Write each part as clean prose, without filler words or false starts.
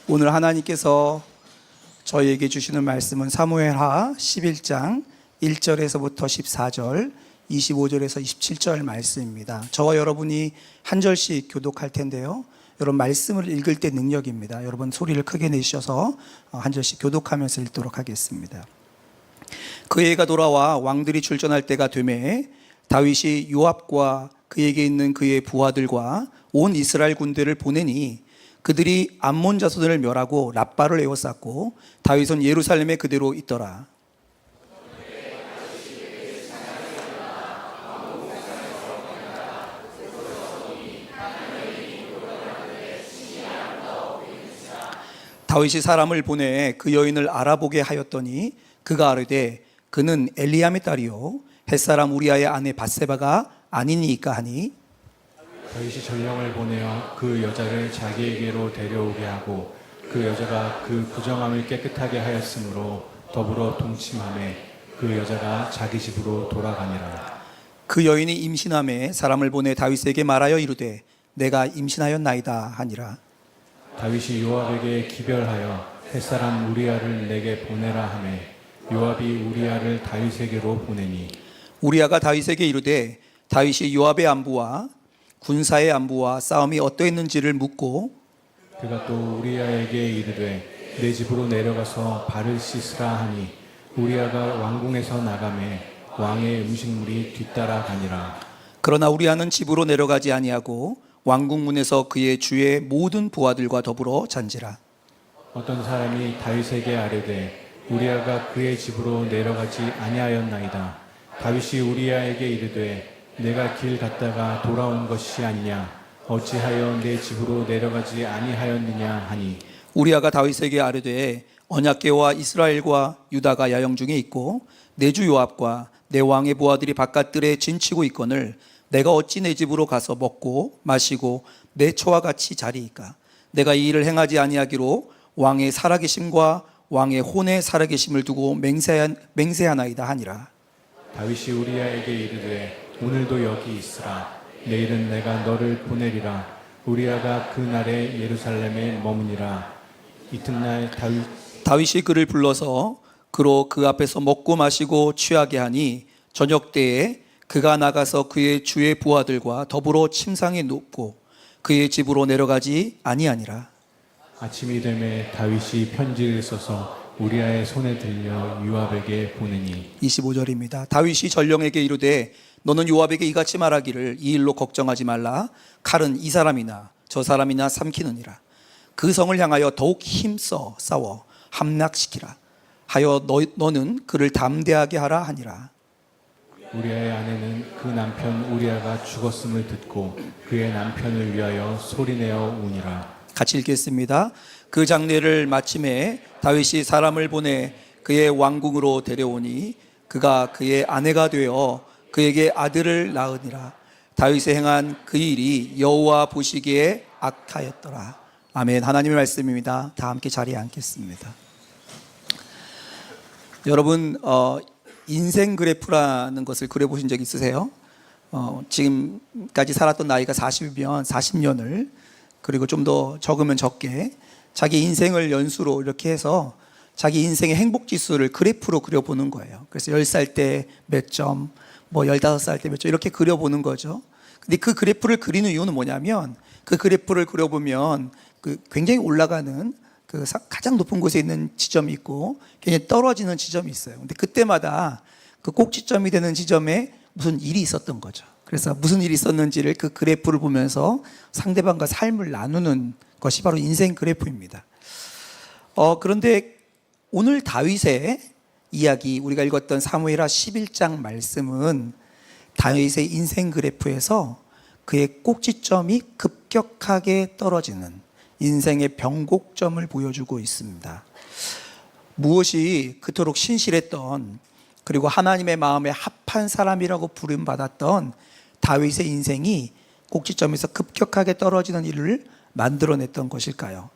오늘 하나님께서 저희에게 주시는 말씀은 사무엘하 11장 1절에서부터 14절, 25절에서 27절 말씀입니다. 저와 여러분이 한 절씩 교독할 텐데요. 여러분 말씀을 읽을 때 능력입니다. 여러분 소리를 크게 내셔서 한 절씩 교독하면서 읽도록 하겠습니다. 그 해가 돌아와 왕들이 출전할 때가 되매 다윗이 요압과 그에게 있는 그의 부하들과 온 이스라엘 군대를 보내니 그들이 암몬 자손을 멸하고 랍바를 에워쌌고 다윗은 예루살렘에 그대로 있더라. 다윗이 사람을 보내 그 여인을 알아보게 하였더니 그가 아뢰되 그는 엘리암의 딸이요 햇사람 우리아의 아내 밧세바가 아니니까 하니 다윗이 전령을 보내어 그 여자를 자기에게로 데려오게 하고 그 여자가 그 부정함을 깨끗하게 하였으므로 더불어 동침하매 그 여자가 자기 집으로 돌아가니라. 그 여인이 임신함에 사람을 보내 다윗에게 말하여 이르되 내가 임신하였나이다 하니라. 다윗이 요압에게 기별하여 햇사람 우리아를 내게 보내라 하매 요압이 우리아를 다윗에게로 보내니 우리아가 다윗에게 이르되 다윗이 요압의 안부와 군사의 안부와 싸움이 어떠했는지를 묻고 그가 또 우리아에게 이르되 내 집으로 내려가서 발을 씻으라 하니 우리아가 왕궁에서 나가매 왕의 음식물이 뒤따라 가니라. 그러나 우리아는 집으로 내려가지 아니하고 왕궁문에서 그의 주의 모든 부하들과 더불어 잔지라. 어떤 사람이 다윗에게 아뢰되 우리아가 그의 집으로 내려가지 아니하였나이다. 다윗이 우리아에게 이르되 내가 길 갔다가 돌아온 것이 아니냐 어찌하여 내 집으로 내려가지 아니하였느냐 하니 우리아가 다윗에게 아뢰되 언약궤와 이스라엘과 유다가 야영 중에 있고 내 주 요압과 내 왕의 부하들이 바깥들에 진치고 있거늘 내가 어찌 내 집으로 가서 먹고 마시고 내 처와 같이 자리이까. 내가 이 일을 행하지 아니하기로 왕의 살아계심과 왕의 혼의 살아계심을 두고 맹세하나이다 하니라. 다윗이 우리아에게 이르되 오늘도 여기 있으라. 내일은 내가 너를 보내리라. 우리아가 그 날에 예루살렘에 머무니라. 이튿날 다윗이 그를 불러서 그로 그 앞에서 먹고 마시고 취하게 하니 저녁 때에 그가 나가서 그의 주의 부하들과 더불어 침상에 눕고 그의 집으로 내려가지 아니하니라. 아침이 되매 다윗이 편지를 써서 우리아의 손에 들려 요압에게 보내니 25절입니다. 다윗이 전령에게 이르되 너는 요압에게 이같이 말하기를 이 일로 걱정하지 말라. 칼은 이 사람이나 저 사람이나 삼키느니라. 그 성을 향하여 더욱 힘써 싸워 함락시키라 하여 너는 그를 담대하게 하라 하니라. 우리아의 아내는 그 남편 우리아가 죽었음을 듣고 그의 남편을 위하여 소리내어 우니라. 같이 읽겠습니다. 그 장례를 마침에 다윗이 사람을 보내 그의 왕궁으로 데려오니 그가 그의 아내가 되어 그에게 아들을 낳으니라. 다윗이 행한 그 일이 여호와 보시기에 악하였더라. 아멘. 하나님의 말씀입니다. 다 함께 자리에 앉겠습니다. 여러분 인생 그래프라는 것을 그려보신 적 있으세요? 지금까지 살았던 나이가 40이면 40년을 그리고 좀 더 적으면 적게 자기 인생을 연수로 이렇게 해서 자기 인생의 행복지수를 그래프로 그려보는 거예요. 그래서 10살 때 몇 점, 뭐 15살 때 몇 점 이렇게 그려보는 거죠. 근데 그 그래프를 그리는 이유는 뭐냐면 그 그래프를 그려보면 그 굉장히 올라가는 그 가장 높은 곳에 있는 지점이 있고 굉장히 떨어지는 지점이 있어요. 근데 그때마다 그 꼭지점이 되는 지점에 무슨 일이 있었던 거죠. 그래서 무슨 일이 있었는지를 그 그래프를 보면서 상대방과 삶을 나누는 것이 바로 인생 그래프입니다. 그런데 오늘 다윗의 이야기, 우리가 읽었던 사무엘하 11장 말씀은 다윗의 인생 그래프에서 그의 꼭지점이 급격하게 떨어지는 인생의 변곡점을 보여주고 있습니다. 무엇이 그토록 신실했던 그리고 하나님의 마음에 합한 사람이라고 부름받았던 다윗의 인생이 꼭지점에서 급격하게 떨어지는 일을 만들어냈던 것일까요?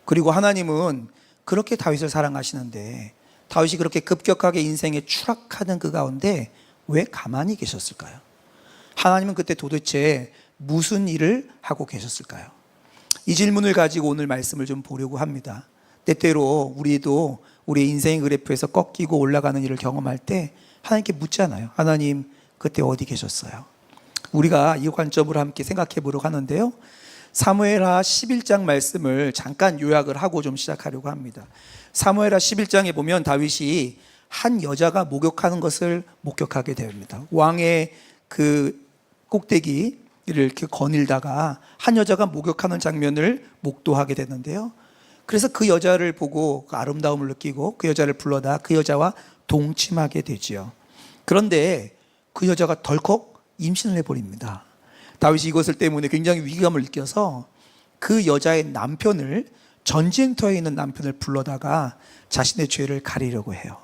그리고 하나님은 그렇게 다윗을 사랑하시는데 다윗이 그렇게 급격하게 인생에 추락하는 그 가운데 왜 가만히 계셨을까요? 하나님은 그때 도대체 무슨 일을 하고 계셨을까요? 이 질문을 가지고 오늘 말씀을 좀 보려고 합니다. 때때로 우리도 우리 인생 그래프에서 꺾이고 올라가는 일을 경험할 때 하나님께 묻잖아요. 하나님, 그때 어디 계셨어요? 우리가 이 관점으로 함께 생각해 보려고 하는데요. 사무엘하 11장 말씀을 잠깐 요약을 하고 좀 시작하려고 합니다. 사무엘하 11장에 보면 다윗이 한 여자가 목욕하는 것을 목격하게 됩니다. 왕의 그 꼭대기를 이렇게 거닐다가 한 여자가 목욕하는 장면을 목도하게 되는데요. 그래서 그 여자를 보고 그 아름다움을 느끼고 그 여자를 불러다 그 여자와 동침하게 되지요. 그런데 그 여자가 덜컥 임신을 해버립니다. 다윗이 이것을 때문에 굉장히 위기감을 느껴서 그 여자의 남편을, 전쟁터에 있는 남편을 불러다가 자신의 죄를 가리려고 해요.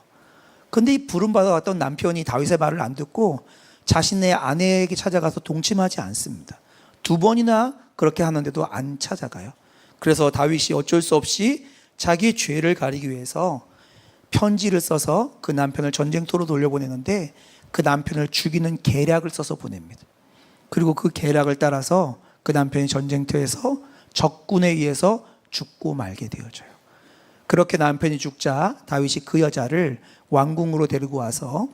그런데 이 부름받아 왔던 남편이 다윗의 말을 안 듣고 자신의 아내에게 찾아가서 동침하지 않습니다. 2번이나 그렇게 하는데도 안 찾아가요. 그래서 다윗이 어쩔 수 없이 자기의 죄를 가리기 위해서 편지를 써서 그 남편을 전쟁터로 돌려보내는데 그 남편을 죽이는 계략을 써서 보냅니다. 그리고 그 계략을 따라서 그 남편이 전쟁터에서 적군에 의해서 죽고 말게 되어져요. 그렇게 남편이 죽자 다윗이 그 여자를 왕궁으로 데리고 와서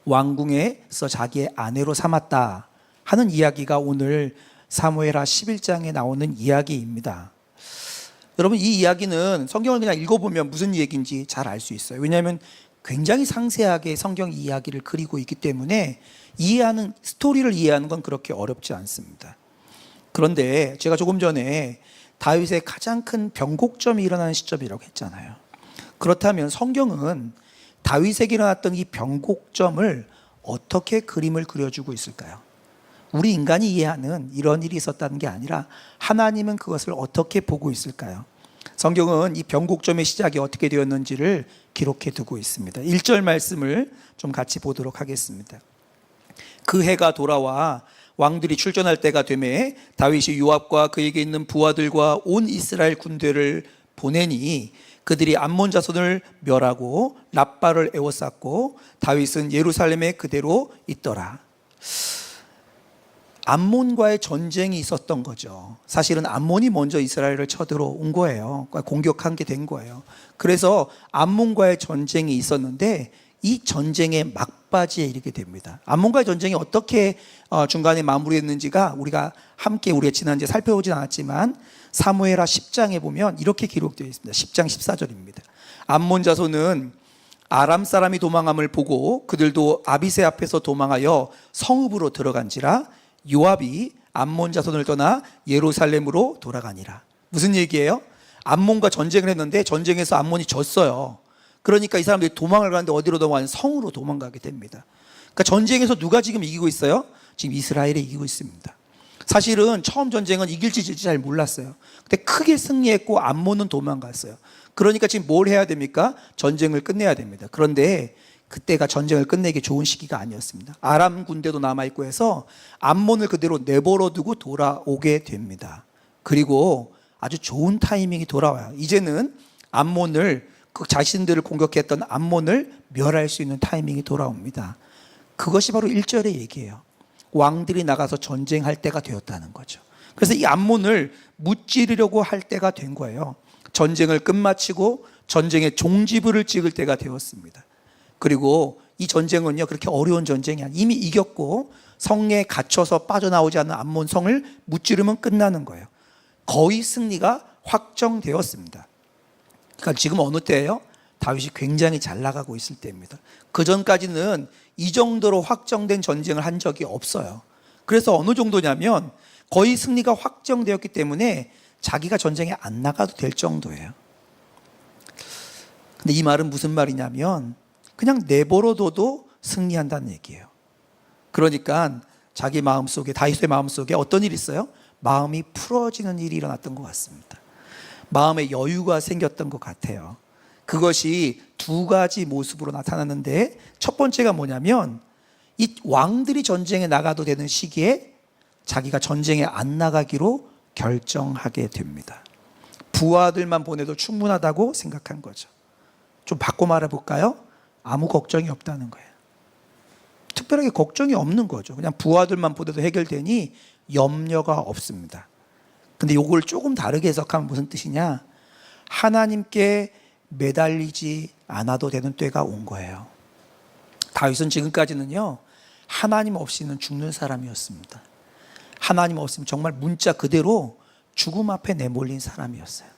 왕궁에서 자기의 아내로 삼았다 하는 이야기가 오늘 사무엘하 11장에 나오는 이야기입니다. 여러분, 이 이야기는 성경을 그냥 읽어보면 무슨 얘기인지 잘 알 수 있어요. 왜냐하면 굉장히 상세하게 성경 이야기를 그리고 있기 때문에 스토리를 이해하는 건 그렇게 어렵지 않습니다. 그런데 제가 조금 전에 다윗의 가장 큰 변곡점이 일어나는 시점이라고 했잖아요. 그렇다면 성경은 다윗에게 일어났던 이 변곡점을 어떻게 그림을 그려주고 있을까요? 우리 인간이 이해하는 이런 일이 있었다는 게 아니라 하나님은 그것을 어떻게 보고 있을까요? 성경은 이 변곡점의 시작이 어떻게 되었는지를 기록해 두고 있습니다. 1절 말씀을 좀 같이 보도록 하겠습니다. 그 해가 돌아와 왕들이 출전할 때가 되매 다윗이 요압과 그에게 있는 부하들과 온 이스라엘 군대를 보내니 그들이 암몬 자손을 멸하고 랍바를 에워쌌고 다윗은 예루살렘에 그대로 있더라. 암몬과의 전쟁이 있었던 거죠. 사실은 암몬이 먼저 이스라엘을 쳐들어온 거예요. 공격한 게 된 거예요. 그래서 암몬과의 전쟁이 있었는데 이 전쟁의 막바지에 이르게 됩니다. 암몬과의 전쟁이 어떻게 중간에 마무리했는지가 우리가 지난주에 살펴보진 않았지만 사무엘하 10장에 보면 이렇게 기록되어 있습니다. 10장 14절입니다. 암몬 자손은 아람 사람이 도망함을 보고 그들도 아비새 앞에서 도망하여 성읍으로 들어간지라 요압이 암몬 자손을 떠나 예루살렘으로 돌아가니라. 무슨 얘기예요? 암몬과 전쟁을 했는데 전쟁에서 암몬이 졌어요. 그러니까 이 사람들이 도망을 가는데 어디로 도망가는? 성으로 도망가게 됩니다. 그러니까 전쟁에서 누가 지금 이기고 있어요? 지금 이스라엘이 이기고 있습니다. 사실은 처음 전쟁은 이길지 질지 잘 몰랐어요. 근데 크게 승리했고 암몬은 도망갔어요. 그러니까 지금 뭘 해야 됩니까? 전쟁을 끝내야 됩니다. 그런데 그때가 전쟁을 끝내기 좋은 시기가 아니었습니다. 아람 군대도 남아있고 해서 암몬을 그대로 내버려 두고 돌아오게 됩니다. 그리고 아주 좋은 타이밍이 돌아와요. 이제는 그 자신들을 공격했던 암몬을 멸할 수 있는 타이밍이 돌아옵니다. 그것이 바로 1절의 얘기예요. 왕들이 나가서 전쟁할 때가 되었다는 거죠. 그래서 이 암몬을 무찌르려고 할 때가 된 거예요. 전쟁을 끝마치고 전쟁의 종지부를 찍을 때가 되었습니다. 그리고 이 전쟁은요, 그렇게 어려운 전쟁이 아니에요. 이미 이겼고 성에 갇혀서 빠져나오지 않는 암몬 성을 무찌르면 끝나는 거예요. 거의 승리가 확정되었습니다. 그러니까 지금 어느 때예요? 다윗이 굉장히 잘 나가고 있을 때입니다. 그 전까지는 이 정도로 확정된 전쟁을 한 적이 없어요. 그래서 어느 정도냐면 거의 승리가 확정되었기 때문에 자기가 전쟁에 안 나가도 될 정도예요. 근데 이 말은 무슨 말이냐면 그냥 내버려둬도 승리한다는 얘기예요. 그러니까 자기 마음속에, 다윗의 마음속에 어떤 일이 있어요? 마음이 풀어지는 일이 일어났던 것 같습니다. 마음에 여유가 생겼던 것 같아요. 그것이 두 가지 모습으로 나타났는데 첫 번째가 뭐냐면 이 왕들이 전쟁에 나가도 되는 시기에 자기가 전쟁에 안 나가기로 결정하게 됩니다. 부하들만 보내도 충분하다고 생각한 거죠. 좀 바꿔 말해볼까요? 아무 걱정이 없다는 거예요. 특별하게 걱정이 없는 거죠. 그냥 부하들만 보내도 해결되니 염려가 없습니다. 근데 요걸 조금 다르게 해석하면 무슨 뜻이냐? 하나님께 매달리지 않아도 되는 때가 온 거예요. 다윗은 지금까지는요, 하나님 없이는 죽는 사람이었습니다. 하나님 없으면 정말 문자 그대로 죽음 앞에 내몰린 사람이었어요.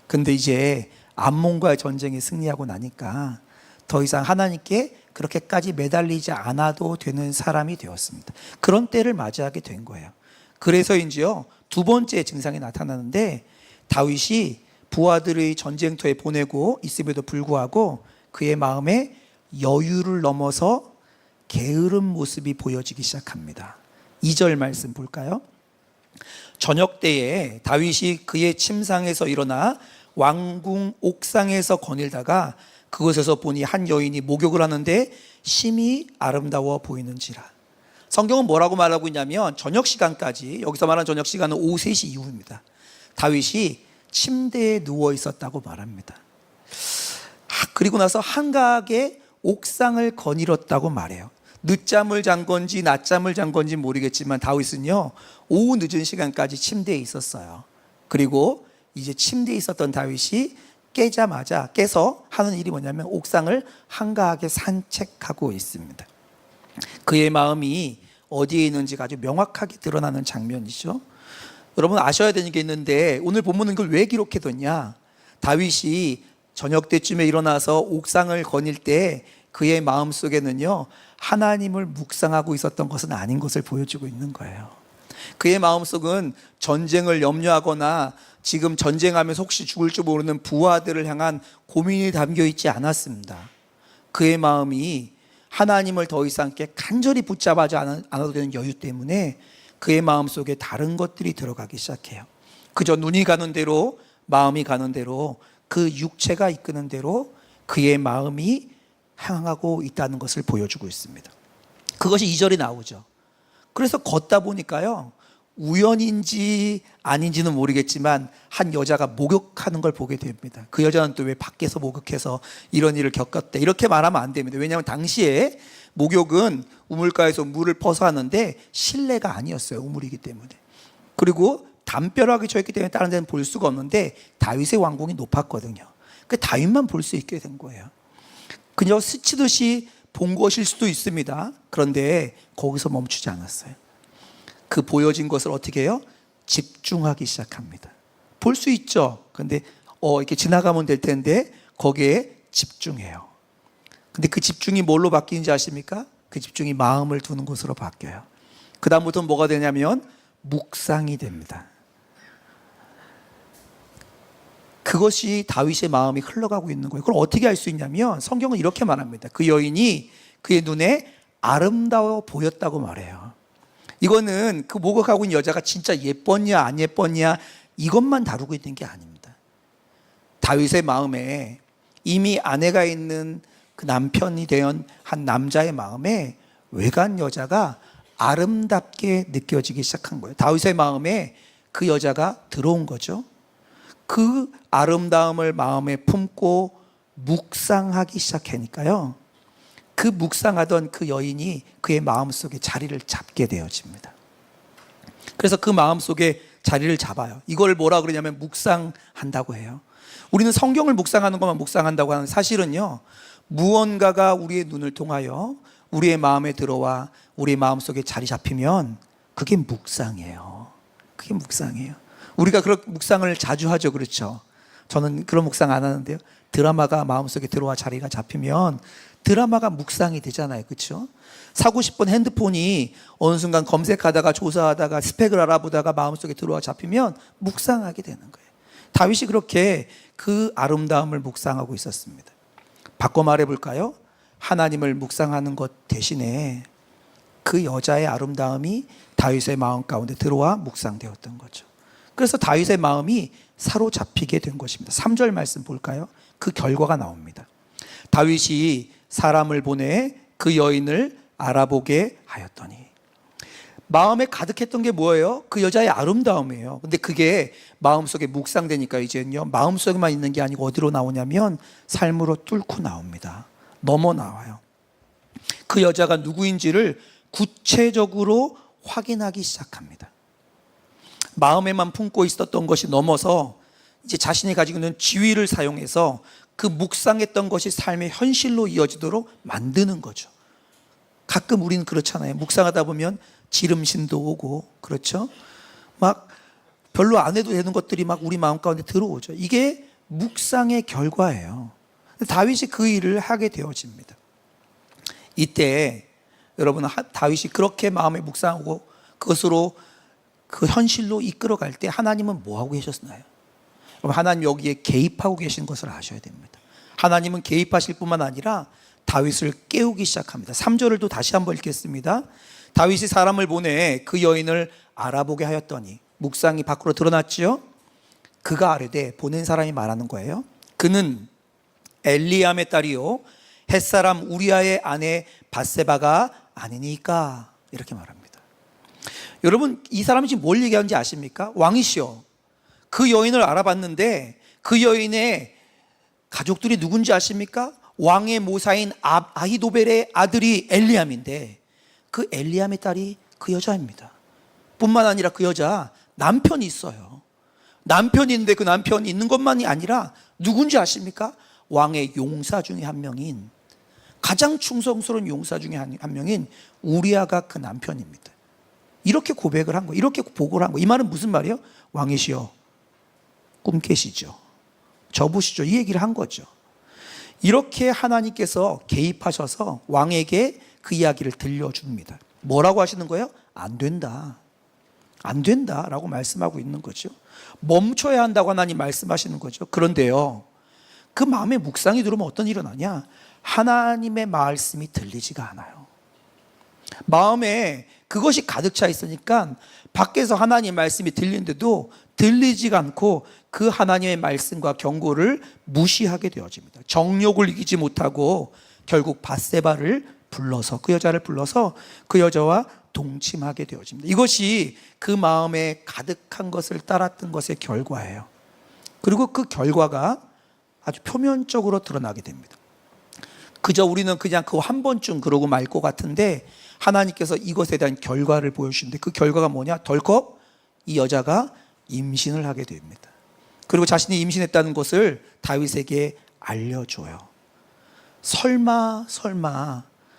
근데 이제 암몬과의 전쟁에 승리하고 나니까 더 이상 하나님께 그렇게까지 매달리지 않아도 되는 사람이 되었습니다. 그런 때를 맞이하게 된 거예요. 그래서인지요, 두 번째 증상이 나타나는데, 다윗이 부하들의 전쟁터에 보내고 있음에도 불구하고 그의 마음에 여유를 넘어서 게으른 모습이 보여지기 시작합니다. 2절 말씀 볼까요? 저녁 때에 다윗이 그의 침상에서 일어나 왕궁 옥상에서 거닐다가 그곳에서 보니 한 여인이 목욕을 하는데 심히 아름다워 보이는지라. 성경은 뭐라고 말하고 있냐면 저녁 시간까지, 여기서 말하는 저녁 시간은 오후 3시 이후입니다. 다윗이 침대에 누워 있었다고 말합니다. 그리고 나서 한가하게 옥상을 거닐었다고 말해요. 늦잠을 잔 건지 낮잠을 잔 건지 모르겠지만 다윗은요, 오후 늦은 시간까지 침대에 있었어요. 그리고 이제 침대에 있었던 다윗이 깨서 하는 일이 뭐냐면 옥상을 한가하게 산책하고 있습니다. 그의 마음이 어디에 있는지가 아주 명확하게 드러나는 장면이죠. 여러분 아셔야 되는 게 있는데, 오늘 본문은 그걸 왜 기록해뒀냐? 다윗이 저녁 때쯤에 일어나서 옥상을 거닐 때 그의 마음속에는요, 하나님을 묵상하고 있었던 것은 아닌 것을 보여주고 있는 거예요. 그의 마음속은 전쟁을 염려하거나 지금 전쟁하면서 혹시 죽을 줄 모르는 부하들을 향한 고민이 담겨 있지 않았습니다. 그의 마음이 하나님을 더 이상 이렇게 간절히 붙잡아지 않아도 되는 여유 때문에 그의 마음속에 다른 것들이 들어가기 시작해요. 그저 눈이 가는 대로, 마음이 가는 대로, 그 육체가 이끄는 대로 그의 마음이 향하고 있다는 것을 보여주고 있습니다. 그것이 2절에 나오죠. 그래서 걷다 보니까요, 우연인지 아닌지는 모르겠지만 한 여자가 목욕하는 걸 보게 됩니다. 그 여자는 또 왜 밖에서 목욕해서 이런 일을 겪었대, 이렇게 말하면 안 됩니다. 왜냐하면 당시에 목욕은 우물가에서 물을 퍼서 하는데 실내가 아니었어요. 우물이기 때문에. 그리고 담벼락이 쳐있기 때문에 다른 데는 볼 수가 없는데 다윗의 왕궁이 높았거든요. 그 다윗만 볼 수 있게 된 거예요. 그냥 스치듯이 본 것일 수도 있습니다. 그런데 거기서 멈추지 않았어요. 그 보여진 것을 어떻게 해요? 집중하기 시작합니다. 볼 수 있죠. 근데 이렇게 지나가면 될 텐데 거기에 집중해요. 근데 그 집중이 뭘로 바뀌는지 아십니까? 그 집중이 마음을 두는 곳으로 바뀌어요. 그 다음부터는 뭐가 되냐면 묵상이 됩니다. 그것이 다윗의 마음이 흘러가고 있는 거예요. 그걸 어떻게 알 수 있냐면 성경은 이렇게 말합니다. 그 여인이 그의 눈에 아름다워 보였다고 말해요. 이거는 그 목욕하고 있는 여자가 진짜 예뻤냐 안 예뻤냐 이것만 다루고 있는 게 아닙니다. 다윗의 마음에 이미 아내가 있는 그 남편이 된 한 남자의 마음에 외간 여자가 아름답게 느껴지기 시작한 거예요. 다윗의 마음에 그 여자가 들어온 거죠. 그 아름다움을 마음에 품고 묵상하기 시작하니까요, 그 묵상하던 그 여인이 그의 마음속에 자리를 잡게 되어집니다. 그래서 그 마음속에 자리를 잡아요. 이걸 뭐라 그러냐면 묵상한다고 해요. 우리는 성경을 묵상하는 것만 묵상한다고 하는, 사실은요, 무언가가 우리의 눈을 통하여 우리의 마음에 들어와 우리의 마음속에 자리 잡히면 그게 묵상이에요. 그게 묵상이에요. 우리가 그런 묵상을 자주 하죠. 그렇죠? 저는 그런 묵상 안 하는데요, 드라마가 마음속에 들어와 자리가 잡히면 드라마가 묵상이 되잖아요. 그렇죠? 사고 싶은 핸드폰이 어느 순간 검색하다가 조사하다가 스펙을 알아보다가 마음속에 들어와 잡히면 묵상하게 되는 거예요. 다윗이 그렇게 그 아름다움을 묵상하고 있었습니다. 바꿔 말해볼까요? 하나님을 묵상하는 것 대신에 그 여자의 아름다움이 다윗의 마음 가운데 들어와 묵상되었던 거죠. 그래서 다윗의 마음이 사로잡히게 된 것입니다. 3절 말씀 볼까요? 그 결과가 나옵니다. 다윗이 사람을 보내 그 여인을 알아보게 하였더니. 마음에 가득했던 게 뭐예요? 그 여자의 아름다움이에요. 근데 그게 마음속에 묵상되니까 이제는요, 마음속에만 있는 게 아니고 어디로 나오냐면 삶으로 뚫고 나옵니다. 넘어 나와요. 그 여자가 누구인지를 구체적으로 확인하기 시작합니다. 마음에만 품고 있었던 것이 넘어서 이제 자신이 가지고 있는 지위를 사용해서 그 묵상했던 것이 삶의 현실로 이어지도록 만드는 거죠. 가끔 우리는 그렇잖아요. 묵상하다 보면 지름신도 오고, 그렇죠? 막 별로 안 해도 되는 것들이 막 우리 마음 가운데 들어오죠. 이게 묵상의 결과예요. 다윗이 그 일을 하게 되어집니다. 이때 여러분, 다윗이 그렇게 마음에 묵상하고 그것으로 그 현실로 이끌어갈 때 하나님은 뭐 하고 계셨나요? 하나님 여기에 개입하고 계신 것을 아셔야 됩니다. 하나님은 개입하실 뿐만 아니라 다윗을 깨우기 시작합니다. 3절을 또 다시 한번 읽겠습니다. 다윗이 사람을 보내 그 여인을 알아보게 하였더니, 묵상이 밖으로 드러났지요. 그가 아뢰되, 보낸 사람이 말하는 거예요. 그는 엘리암의 딸이요 햇사람 우리아의 아내 밧세바가 아니니까, 이렇게 말합니다. 여러분, 이 사람이 지금 뭘 얘기하는지 아십니까? 왕이시여, 그 여인을 알아봤는데 그 여인의 가족들이 누군지 아십니까? 왕의 모사인 아히도벨의 아들이 엘리암인데 그 엘리암의 딸이 그 여자입니다. 뿐만 아니라 그 여자 남편이 있어요. 남편이 있는데 그 남편이 있는 것만이 아니라 누군지 아십니까? 왕의 용사 중에 한 명인, 가장 충성스러운 용사 중에 한 명인 우리아가 그 남편입니다. 이렇게 고백을 한 거예요. 이렇게 보고를 한 거예요. 이 말은 무슨 말이에요? 왕이시여, 꿈 깨시죠, 접으시죠, 이 얘기를 한 거죠. 이렇게 하나님께서 개입하셔서 왕에게 그 이야기를 들려줍니다. 뭐라고 하시는 거예요? 안 된다, 안 된다라고 말씀하고 있는 거죠. 멈춰야 한다고 하나님 말씀하시는 거죠. 그런데요, 그 마음에 묵상이 들어오면 어떤 일이 일어나냐? 하나님의 말씀이 들리지가 않아요. 마음에 그것이 가득 차 있으니까 밖에서 하나님의 말씀이 들리는데도 들리지가 않고 그 하나님의 말씀과 경고를 무시하게 되어집니다. 정욕을 이기지 못하고 결국 밧세바를 불러서, 그 여자를 불러서 그 여자와 동침하게 되어집니다. 이것이 그 마음에 가득한 것을 따랐던 것의 결과예요. 그리고 그 결과가 아주 표면적으로 드러나게 됩니다. 그저 우리는 그냥 그거 한 번쯤 그러고 말 것 같은데 하나님께서 이것에 대한 결과를 보여주시는데 그 결과가 뭐냐? 덜컥 이 여자가 임신을 하게 됩니다. 그리고 자신이 임신했다는 것을 다윗에게 알려줘요. 설마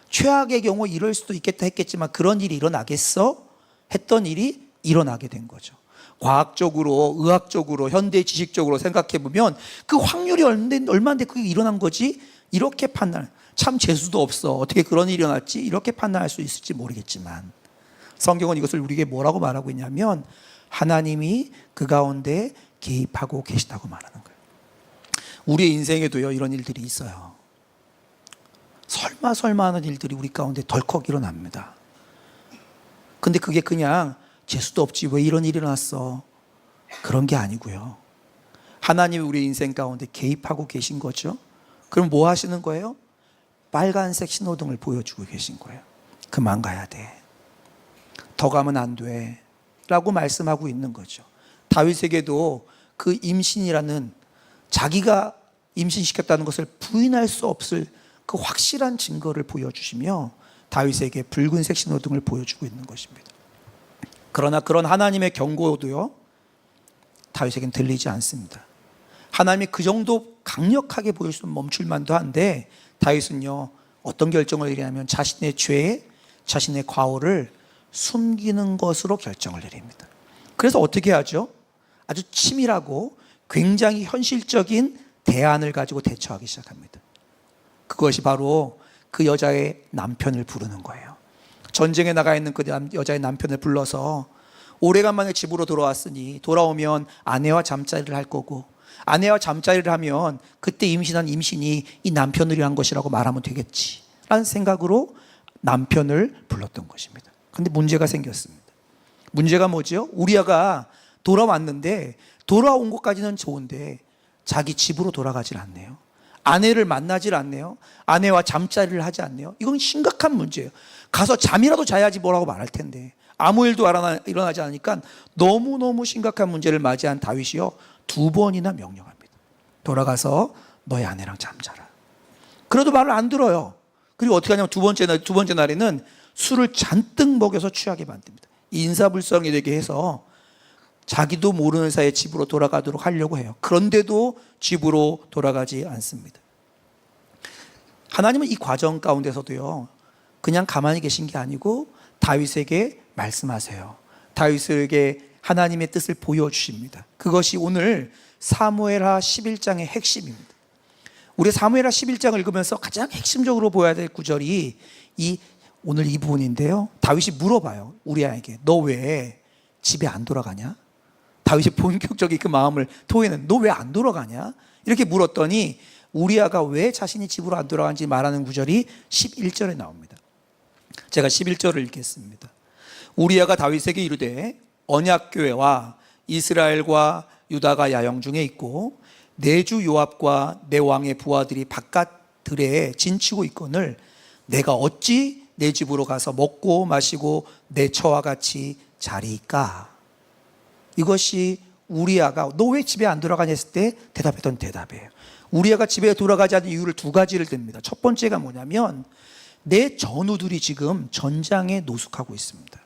최악의 경우 이럴 수도 있겠다 했겠지만 그런 일이 일어나겠어? 했던 일이 일어나게 된 거죠. 과학적으로, 의학적으로, 현대 지식적으로 생각해 보면 그 확률이 얼마인데 그게 일어난 거지? 이렇게 판단, 참 재수도 없어, 어떻게 그런 일이 일어났지? 이렇게 판단할 수 있을지 모르겠지만 성경은 이것을 우리에게 뭐라고 말하고 있냐면 하나님이 그 가운데 개입하고 계시다고 말하는 거예요. 우리의 인생에도요, 이런 일들이 있어요. 설마 하는 일들이 우리 가운데 덜컥 일어납니다. 근데 그게 그냥 재수도 없지, 왜 이런 일이 일어났어, 그런 게 아니고요. 하나님이 우리 인생 가운데 개입하고 계신 거죠. 그럼 뭐 하시는 거예요? 빨간색 신호등을 보여주고 계신 거예요. 그만 가야 돼, 더 가면 안 돼 라고 말씀하고 있는 거죠. 다윗에게도 그 임신이라는, 자기가 임신시켰다는 것을 부인할 수 없을 그 확실한 증거를 보여주시며 다윗에게 붉은색 신호등을 보여주고 있는 것입니다. 그러나 그런 하나님의 경고도요, 다윗에게는 들리지 않습니다. 하나님이 그 정도 강력하게 보여주면 멈출만도 한데 다윗은요, 어떤 결정을 내리냐면 자신의 죄, 자신의 과오를 숨기는 것으로 결정을 내립니다. 그래서 어떻게 하죠? 아주 치밀하고 굉장히 현실적인 대안을 가지고 대처하기 시작합니다. 그것이 바로 그 여자의 남편을 부르는 거예요. 전쟁에 나가 있는 그 여자의 남편을 불러서 오래간만에 집으로 돌아왔으니 돌아오면 아내와 잠자리를 할 거고, 아내와 잠자리를 하면 그때 임신한 임신이 이 남편으로 한 것이라고 말하면 되겠지 라는 생각으로 남편을 불렀던 것입니다. 그런데 문제가 생겼습니다. 문제가 뭐죠? 우리아가 돌아왔는데 돌아온 것까지는 좋은데 자기 집으로 돌아가질 않네요. 아내를 만나질 않네요. 아내와 잠자리를 하지 않네요. 이건 심각한 문제예요. 가서 잠이라도 자야지 뭐라고 말할 텐데 아무 일도 일어나지 않으니까 너무너무 심각한 문제를 맞이한 다윗이요, 2번이나 명령합니다. 돌아가서 너의 아내랑 잠자라. 그래도 말을 안 들어요. 그리고 어떻게 하냐면 두 번째 날에는 술을 잔뜩 먹여서 취하게 만듭니다. 인사불성이 되게 해서 자기도 모르는 사이에 집으로 돌아가도록 하려고 해요. 그런데도 집으로 돌아가지 않습니다. 하나님은 이 과정 가운데서도요, 그냥 가만히 계신 게 아니고 다윗에게 말씀하세요. 다윗에게 하나님의 뜻을 보여주십니다. 그것이 오늘 사무엘하 11장의 핵심입니다. 우리 사무엘하 11장을 읽으면서 가장 핵심적으로 보아야 될 구절이 오늘 이 부분인데요. 다윗이 물어봐요. 우리아에게 너 왜 집에 안 돌아가냐? 다윗이 본격적인 그 마음을 토해는 너 왜 안 돌아가냐? 이렇게 물었더니 우리아가 왜 자신이 집으로 안 돌아간지 말하는 구절이 11절에 나옵니다. 제가 11절을 읽겠습니다. 우리아가 다윗에게 이르되 언약궤와 이스라엘과 유다가 야영 중에 있고 내 주 요압과 내 왕의 부하들이 바깥 들에 진치고 있거늘 내가 어찌 내 집으로 가서 먹고 마시고 내 처와 같이 자리이까? 이것이 우리아가 너 왜 집에 안 돌아가냐 했을 때 대답했던 대답이에요. 우리아가 집에 돌아가지 않는 이유를 두 가지를 듭니다. 첫 번째가 뭐냐면 내 전우들이 지금 전장에 노숙하고 있습니다.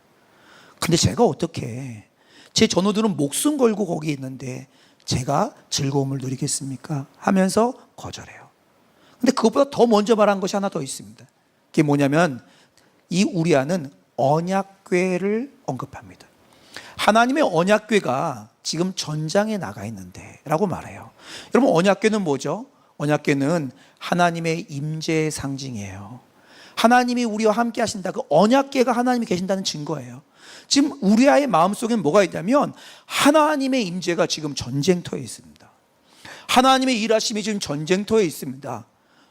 근데 제가 어떻게 제 전우들은 목숨 걸고 거기 있는데 제가 즐거움을 누리겠습니까? 하면서 거절해요. 근데 그것보다 더 먼저 말한 것이 하나 더 있습니다. 그게 뭐냐면 이 우리아는 언약궤를 언급합니다. 하나님의 언약궤가 지금 전장에 나가 있는데 라고 말해요. 여러분, 언약궤는 뭐죠? 언약궤는 하나님의 임재의 상징이에요. 하나님이 우리와 함께 하신다. 그 언약궤가 하나님이 계신다는 증거예요. 지금 우리아의 마음속에는 뭐가 있냐면 하나님의 임재가 지금 전쟁터에 있습니다. 하나님의 일하심이 지금 전쟁터에 있습니다.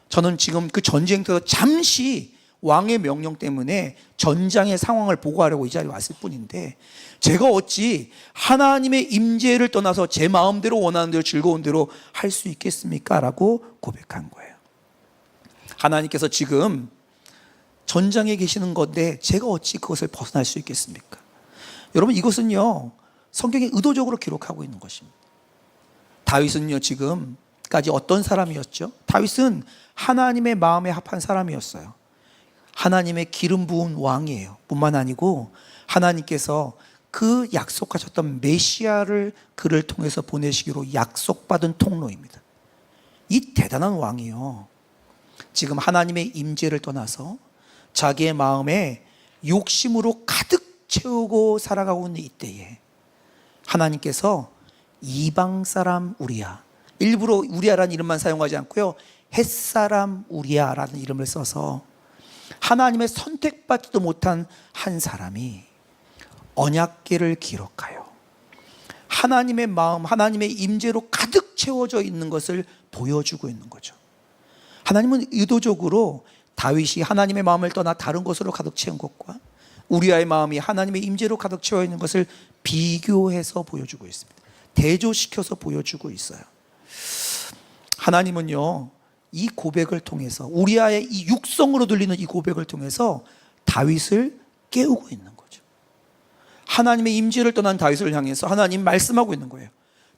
저는 지금 그 전쟁터에서 잠시 왕의 명령 때문에 전장의 상황을 보고하려고 이 자리에 왔을 뿐인데 제가 어찌 하나님의 임재를 떠나서 제 마음대로 원하는 대로 즐거운 대로 할 수 있겠습니까? 라고 고백한 거예요. 하나님께서 지금 전장에 계시는 건데 제가 어찌 그것을 벗어날 수 있겠습니까? 여러분, 이것은요 성경에 의도적으로 기록하고 있는 것입니다. 다윗은요 지금까지 어떤 사람이었죠? 다윗은 하나님의 마음에 합한 사람이었어요. 하나님의 기름 부은 왕이에요. 뿐만 아니고 하나님께서 그 약속하셨던 메시아를 그를 통해서 보내시기로 약속받은 통로입니다. 이 대단한 왕이요 지금 하나님의 임재를 떠나서 자기의 마음에 욕심으로 가득 채우고 살아가고 있는 이때에 하나님께서 이방 사람 우리야, 일부러 우리야라는 이름만 사용하지 않고요 햇사람 우리야라는 이름을 써서 하나님의 선택받지도 못한 한 사람이 언약궤를 기록하여 하나님의 마음, 하나님의 임재로 가득 채워져 있는 것을 보여주고 있는 거죠. 하나님은 의도적으로 다윗이 하나님의 마음을 떠나 다른 것으로 가득 채운 것과 우리아의 마음이 하나님의 임재로 가득 채워 있는 것을 비교해서 보여주고 있습니다. 대조시켜서 보여주고 있어요. 하나님은요 이 고백을 통해서 우리아의 이 육성으로 들리는 이 고백을 통해서 다윗을 깨우고 있는 거죠. 하나님의 임재를 떠난 다윗을 향해서 하나님 말씀하고 있는 거예요.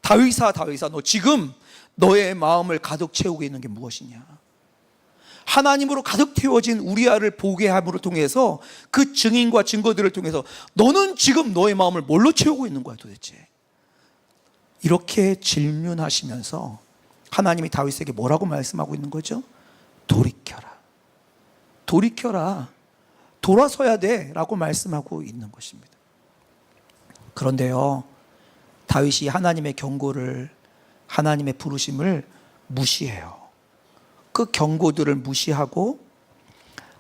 다윗아 다윗아 너 지금 너의 마음을 가득 채우고 있는 게 무엇이냐? 하나님으로 가득 태워진 우리아를 보게 함으로 통해서 그 증인과 증거들을 통해서 너는 지금 너의 마음을 뭘로 채우고 있는 거야 도대체? 이렇게 질문하시면서 하나님이 다윗에게 뭐라고 말씀하고 있는 거죠? 돌이켜라. 돌이켜라. 돌아서야 돼 라고 말씀하고 있는 것입니다. 그런데요 다윗이 하나님의 경고를, 하나님의 부르심을 무시해요. 그 경고들을 무시하고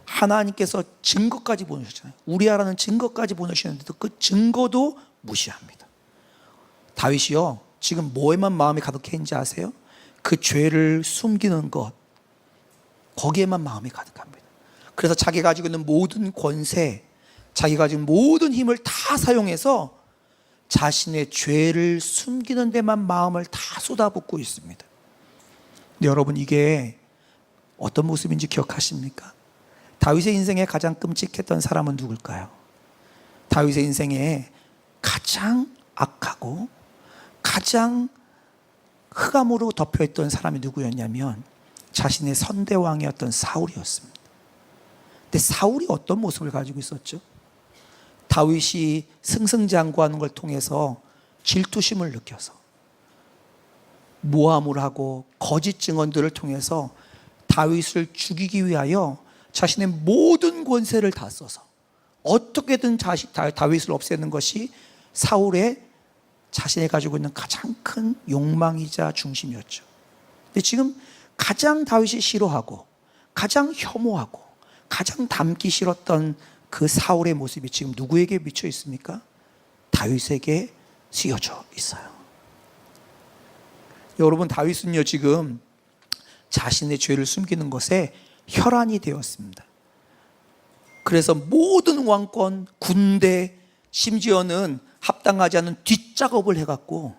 하나님께서 증거까지 보내셨잖아요. 우리아라는 증거까지 보내셨는데도 그 증거도 무시합니다. 다윗이요 지금 뭐에만 마음이 가득해 있는지 아세요? 그 죄를 숨기는 것, 거기에만 마음이 가득합니다. 그래서 자기가 가지고 있는 모든 권세, 자기가 가지고 있는 모든 힘을 다 사용해서 자신의 죄를 숨기는 데만 마음을 다 쏟아붓고 있습니다. 근데 여러분 이게 어떤 모습인지 기억하십니까? 다윗의 인생에 가장 끔찍했던 사람은 누굴까요? 다윗의 인생에 가장 악하고 가장 흑암으로 덮여있던 사람이 누구였냐면 자신의 선대왕이었던 사울이었습니다. 근데 사울이 어떤 모습을 가지고 있었죠? 다윗이 승승장구하는 걸 통해서 질투심을 느껴서 모함을 하고 거짓 증언들을 통해서 다윗을 죽이기 위하여 자신의 모든 권세를 다 써서 어떻게든 다윗을 없애는 것이 사울의 자신이 가지고 있는 가장 큰 욕망이자 중심이었죠. 근데 지금 가장 다윗이 싫어하고 가장 혐오하고 가장 닮기 싫었던 그 사울의 모습이 지금 누구에게 미쳐 있습니까? 다윗에게 쓰여져 있어요. 여러분, 다윗은요 지금 자신의 죄를 숨기는 것에 혈안이 되었습니다. 그래서 모든 왕권, 군대, 심지어는 합당하지 않은 뒷작업을 해갖고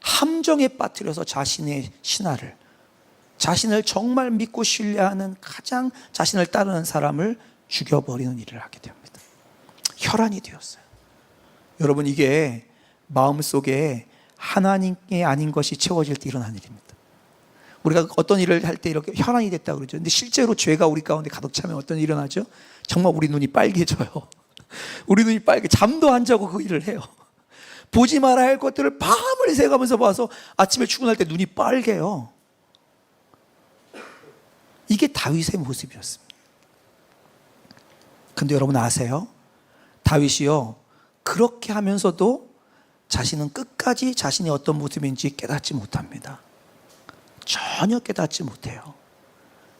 함정에 빠뜨려서 자신의 신하를, 자신을 정말 믿고 신뢰하는 가장 자신을 따르는 사람을 죽여버리는 일을 하게 됩니다. 혈안이 되었어요. 여러분, 이게 마음속에 하나님께 아닌 것이 채워질 때 일어나는 일입니다. 우리가 어떤 일을 할 때 이렇게 혈안이 됐다고 그러죠. 근데 실제로 죄가 우리 가운데 가득 차면 어떤 일이 일어나죠? 정말 우리 눈이 빨개져요. 우리 눈이 빨개, 잠도 안 자고 그 일을 해요. 보지 말아야 할 것들을 밤을 새가면서 봐서 아침에 출근할 때 눈이 빨개요. 이게 다윗의 모습이었습니다. 근데 여러분 아세요? 다윗이요, 그렇게 하면서도 자신은 끝까지 자신이 어떤 모습인지 깨닫지 못합니다. 전혀 깨닫지 못해요.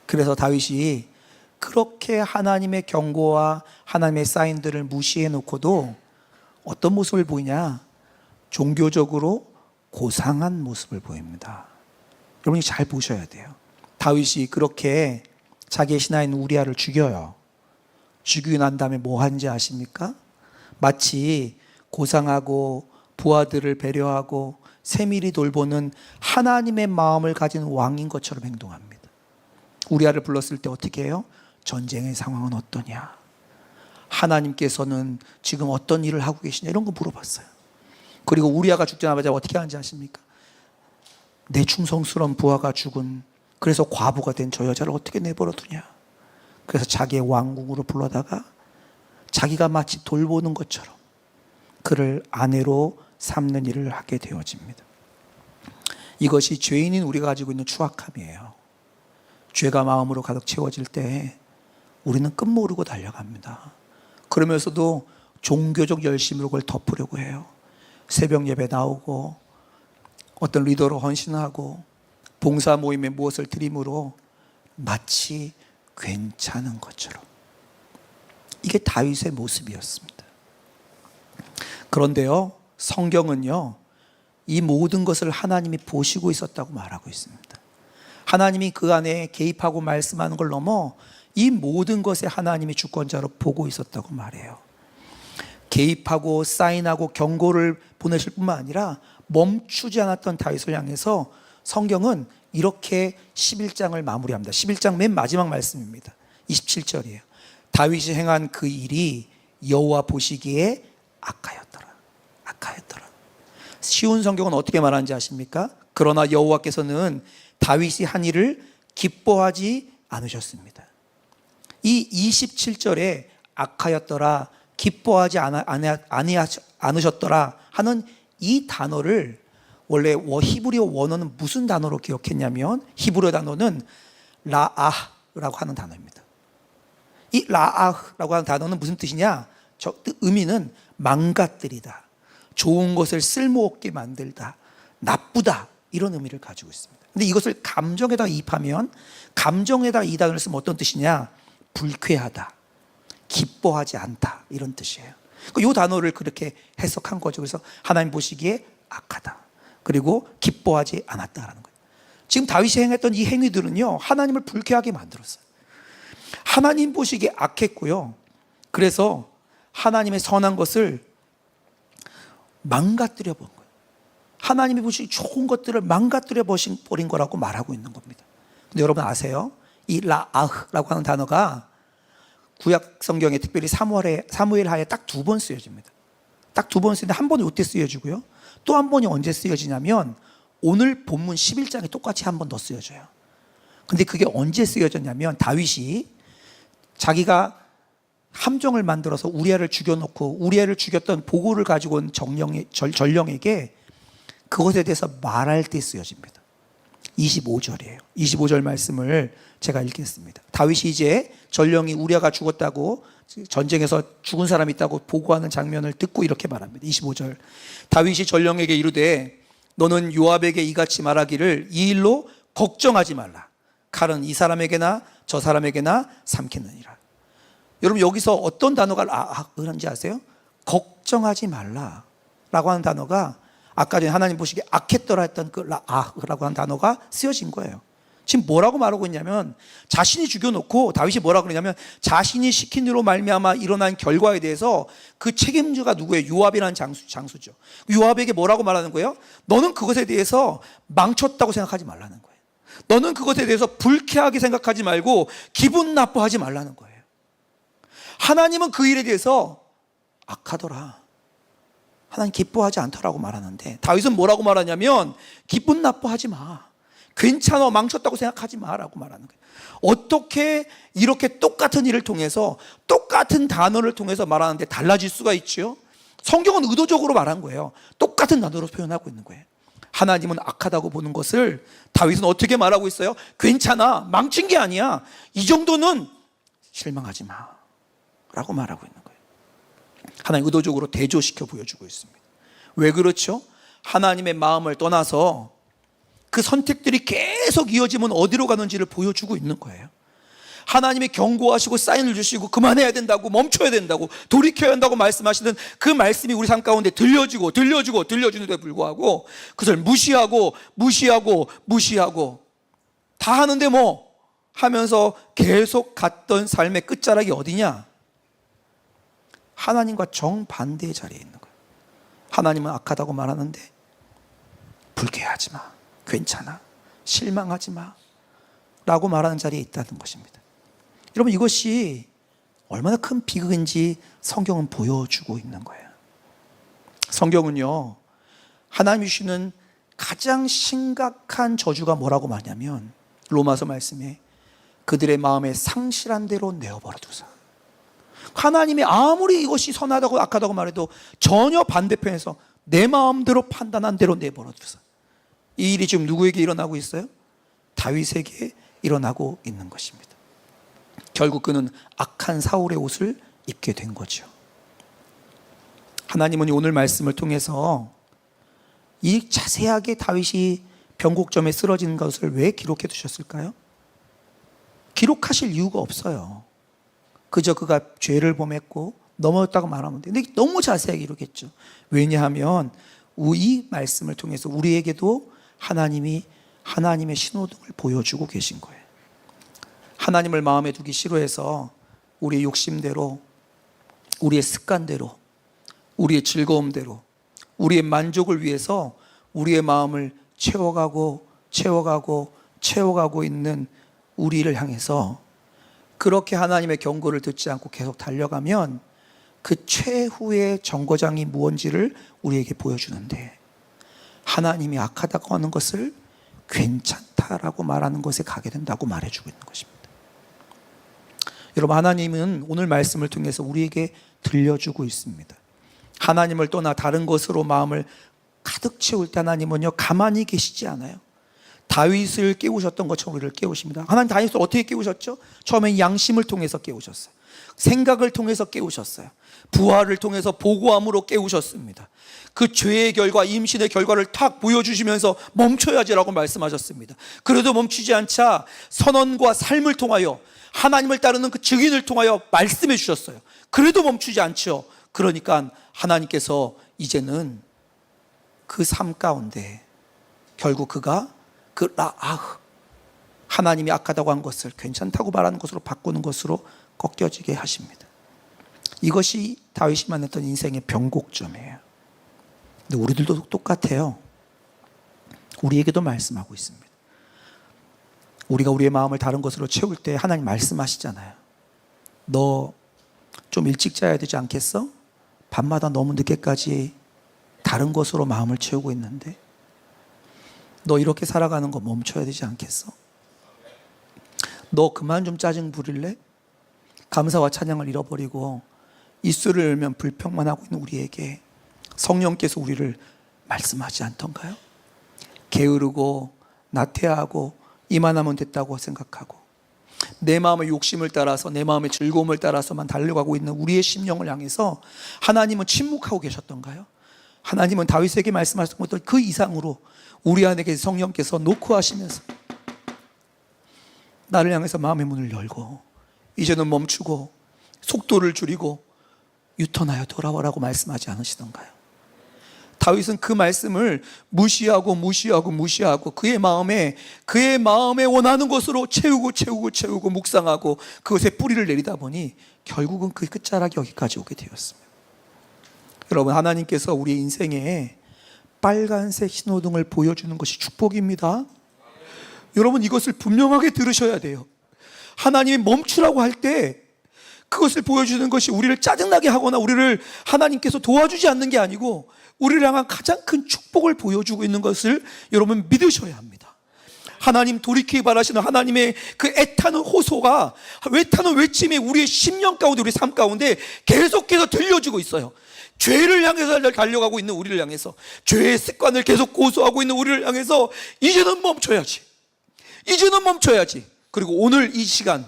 그래서 다윗이 그렇게 하나님의 경고와 하나님의 사인들을 무시해 놓고도 어떤 모습을 보이냐? 종교적으로 고상한 모습을 보입니다. 여러분이 잘 보셔야 돼요. 다윗이 그렇게 자기의 신하인 우리아를 죽여요. 죽이고 난 다음에 뭐 하는지 아십니까? 마치 고상하고 부하들을 배려하고 세밀히 돌보는 하나님의 마음을 가진 왕인 것처럼 행동합니다. 우리아를 불렀을 때 어떻게 해요? 전쟁의 상황은 어떠냐? 하나님께서는 지금 어떤 일을 하고 계시냐? 이런 거 물어봤어요. 그리고 우리아가 죽자마자 어떻게 하는지 아십니까? 내 충성스러운 부하가 죽은, 그래서 과부가 된 저 여자를 어떻게 내버려 두냐? 그래서 자기의 왕궁으로 불러다가 자기가 마치 돌보는 것처럼 그를 아내로 삼는 일을 하게 되어집니다. 이것이 죄인인 우리가 가지고 있는 추악함이에요. 죄가 마음으로 가득 채워질 때 우리는 끝모르고 달려갑니다. 그러면서도 종교적 열심으로 그걸 덮으려고 해요. 새벽 예배 나오고 어떤 리더로 헌신하고 봉사 모임에 무엇을 드림으로 마치 괜찮은 것처럼. 이게 다윗의 모습이었습니다. 그런데요, 성경은요, 이 모든 것을 하나님이 보시고 있었다고 말하고 있습니다. 하나님이 그 안에 개입하고 말씀하는 걸 넘어 이 모든 것에 하나님이 주권자로 보고 있었다고 말해요. 개입하고 사인하고 경고를 보내실 뿐만 아니라 멈추지 않았던 다윗을 향해서 성경은 이렇게 11장을 마무리합니다. 11장 맨 마지막 말씀입니다. 27절이에요. 다윗이 행한 그 일이 여호와 보시기에 악하였더라. 악하였더라. 쉬운 성경은 어떻게 말하는지 아십니까? 그러나 여호와께서는 다윗이 한 일을 기뻐하지 않으셨습니다. 이 27절에 악하였더라, 기뻐하지 않으셨더라 하는 이 단어를 원래 히브리어 원어는 무슨 단어로 기억했냐면 히브리어 단어는 라아라고 하는 단어입니다. 이 라아라고 하는 단어는 무슨 뜻이냐? 의미는 망가뜨리다, 좋은 것을 쓸모없게 만들다, 나쁘다, 이런 의미를 가지고 있습니다. 근데 이것을 감정에다 이입하면, 감정에다 이 단어를 쓰면 어떤 뜻이냐? 불쾌하다, 기뻐하지 않다, 이런 뜻이에요. 이 단어를 그렇게 해석한 거죠. 그래서 하나님 보시기에 악하다, 그리고 기뻐하지 않았다라는 거예요. 지금 다윗이 행했던 이 행위들은요, 하나님을 불쾌하게 만들었어요. 하나님 보시기에 악했고요. 그래서 하나님의 선한 것을 망가뜨려 본 거예요. 하나님이 보시기 좋은 것들을 망가뜨려 버린 거라고 말하고 있는 겁니다. 근데 여러분 아세요? 이 라아흐라고 하는 단어가 구약 성경에 특별히 사무엘하에 딱 2번 쓰여집니다. 딱 2번 쓰는데 한 번이 이때 쓰여지고요. 또 한 번이 언제 쓰여지냐면 오늘 본문 11장에 똑같이 한 번 더 쓰여져요. 근데 그게 언제 쓰여졌냐면 다윗이 자기가 함정을 만들어서 우리아를 죽여놓고 우리아를 죽였던 보고를 가지고 온 전령에게 그것에 대해서 말할 때 쓰여집니다. 25절이에요. 25절 말씀을 제가 읽겠습니다. 다윗이 이제 전령이 우리아가 죽었다고, 전쟁에서 죽은 사람이 있다고 보고하는 장면을 듣고 이렇게 말합니다. 25절. 다윗이 전령에게 이르되 너는 요압에게 이같이 말하기를 이 일로 걱정하지 말라. 칼은 이 사람에게나 저 사람에게나 삼키느니라. 여러분, 여기서 어떤 단어가 그런지 아세요? 걱정하지 말라라고 하는 단어가 아까 전에 하나님 보시기에 악했더라 했던 그 라고 하는 단어가 쓰여진 거예요. 지금 뭐라고 말하고 있냐면, 자신이 죽여놓고 다윗이 뭐라고 그러냐면 자신이 시킨 일로 말미암아 일어난 결과에 대해서 그 책임자가 누구예요? 요압이라는 장수죠. 요압에게 뭐라고 말하는 거예요? 너는 그것에 대해서 망쳤다고 생각하지 말라는 거예요. 너는 그것에 대해서 불쾌하게 생각하지 말고 기분 나빠하지 말라는 거예요. 하나님은 그 일에 대해서 악하더라, 하나님 기뻐하지 않더라고 말하는데, 다윗은 뭐라고 말하냐면 기분 나빠하지 마, 괜찮아, 망쳤다고 생각하지 마라고 말하는 거예요. 어떻게 이렇게 똑같은 일을 통해서 똑같은 단어를 통해서 말하는데 달라질 수가 있죠? 성경은 의도적으로 말한 거예요. 똑같은 단어로 표현하고 있는 거예요. 하나님은 악하다고 보는 것을 다윗은 어떻게 말하고 있어요? 괜찮아, 망친 게 아니야, 이 정도는 실망하지 마 라고 말하고 있는 거예요. 하나님 의도적으로 대조시켜 보여주고 있습니다. 왜 그렇죠? 하나님의 마음을 떠나서 그 선택들이 계속 이어지면 어디로 가는지를 보여주고 있는 거예요. 하나님이 경고하시고 사인을 주시고 그만해야 된다고, 멈춰야 된다고, 돌이켜야 한다고 말씀하시는 그 말씀이 우리 삶 가운데 들려주는데 불구하고 그것을 무시하고 다 하는데 뭐 하면서 계속 갔던 삶의 끝자락이 어디냐? 하나님과 정반대의 자리에 있는 거예요. 하나님은 악하다고 말하는데 불쾌하지 마, 괜찮아, 실망하지 마 라고 말하는 자리에 있다는 것입니다. 여러분, 이것이 얼마나 큰 비극인지 성경은 보여주고 있는 거예요. 성경은요, 하나님이 주시는 가장 심각한 저주가 뭐라고 말하냐면, 로마서 말씀에 그들의 마음에 상실한 대로 내어버려 두사. 하나님이 아무리 이것이 선하다고 악하다고 말해도 전혀 반대편에서 내 마음대로 판단한 대로 내버려 두사. 이 일이 지금 누구에게 일어나고 있어요? 다윗에게 일어나고 있는 것입니다. 결국 그는 악한 사울의 옷을 입게 된 거죠. 하나님은 오늘 말씀을 통해서 이 자세하게 다윗이 변곡점에 쓰러진 것을 왜 기록해 두셨을까요? 기록하실 이유가 없어요. 그저 그가 죄를 범했고 넘어졌다고 말하면 돼요. 근데 너무 자세하게 기록했죠. 왜냐하면 이 말씀을 통해서 우리에게도 하나님이 하나님의 신호등을 보여주고 계신 거예요. 하나님을 마음에 두기 싫어해서 우리의 욕심대로, 우리의 습관대로, 우리의 즐거움대로, 우리의 만족을 위해서 우리의 마음을 채워가고 있는 우리를 향해서 그렇게 하나님의 경고를 듣지 않고 계속 달려가면 그 최후의 정거장이 무언지를 우리에게 보여주는데, 하나님이 악하다고 하는 것을 괜찮다라고 말하는 것에 가게 된다고 말해주고 있는 것입니다. 여러분, 하나님은 오늘 말씀을 통해서 우리에게 들려주고 있습니다. 하나님을 떠나 다른 것으로 마음을 가득 채울 때 하나님은요, 가만히 계시지 않아요. 다윗을 깨우셨던 것처럼 우리를 깨우십니다. 하나님 다윗을 어떻게 깨우셨죠? 처음에 양심을 통해서 깨우셨어요. 생각을 통해서 깨우셨어요. 부활을 통해서 보고함으로 깨우셨습니다. 그 죄의 결과, 임신의 결과를 탁 보여주시면서 멈춰야지라고 말씀하셨습니다. 그래도 멈추지 않자 선언과 삶을 통하여 하나님을 따르는 그 증인을 통하여 말씀해 주셨어요. 그래도 멈추지 않죠. 그러니까 하나님께서 이제는 그 삶 가운데 결국 그가 하나님이 악하다고 한 것을 괜찮다고 말하는 것으로 바꾸는 것으로 꺾여지게 하십니다. 이것이 다윗이 만났던 인생의 변곡점이에요. 근데 우리들도 똑같아요. 우리에게도 말씀하고 있습니다. 우리가 우리의 마음을 다른 것으로 채울 때 하나님 말씀하시잖아요. 너 좀 일찍 자야 되지 않겠어? 밤마다 너무 늦게까지 다른 것으로 마음을 채우고 있는데 너 이렇게 살아가는 거 멈춰야 되지 않겠어? 너 그만 좀 짜증 부릴래? 감사와 찬양을 잃어버리고 입술을 열면 불평만 하고 있는 우리에게 성령께서 우리를 말씀하지 않던가요? 게으르고 나태하고 이만하면 됐다고 생각하고 내 마음의 욕심을 따라서 내 마음의 즐거움을 따라서만 달려가고 있는 우리의 심령을 향해서 하나님은 침묵하고 계셨던가요? 하나님은 다윗에게 말씀하셨던 것들 그 이상으로 우리 안에 계신 성령께서 노크하시면서 나를 향해서 마음의 문을 열고 이제는 멈추고 속도를 줄이고 유턴하여 돌아와라고 말씀하지 않으시던가요? 다윗은 그 말씀을 무시하고 그의 마음에 원하는 것으로 채우고 묵상하고 그것에 뿌리를 내리다 보니 결국은 그 끝자락이 여기까지 오게 되었습니다. 여러분, 하나님께서 우리 인생에 빨간색 신호등을 보여주는 것이 축복입니다. 여러분, 이것을 분명하게 들으셔야 돼요. 하나님이 멈추라고 할 때 그것을 보여주는 것이 우리를 짜증나게 하거나 우리를 하나님께서 도와주지 않는 게 아니고 우리를 향한 가장 큰 축복을 보여주고 있는 것을 여러분 믿으셔야 합니다. 하나님 돌이키기 바라시는 하나님의 그 애타는 호소가, 애타는 외침이 우리의 심령 가운데, 우리 삶 가운데 계속해서 들려주고 있어요. 죄를 향해서 달려가고 있는 우리를 향해서, 죄의 습관을 계속 고소하고 있는 우리를 향해서 이제는 멈춰야지, 그리고 오늘 이 시간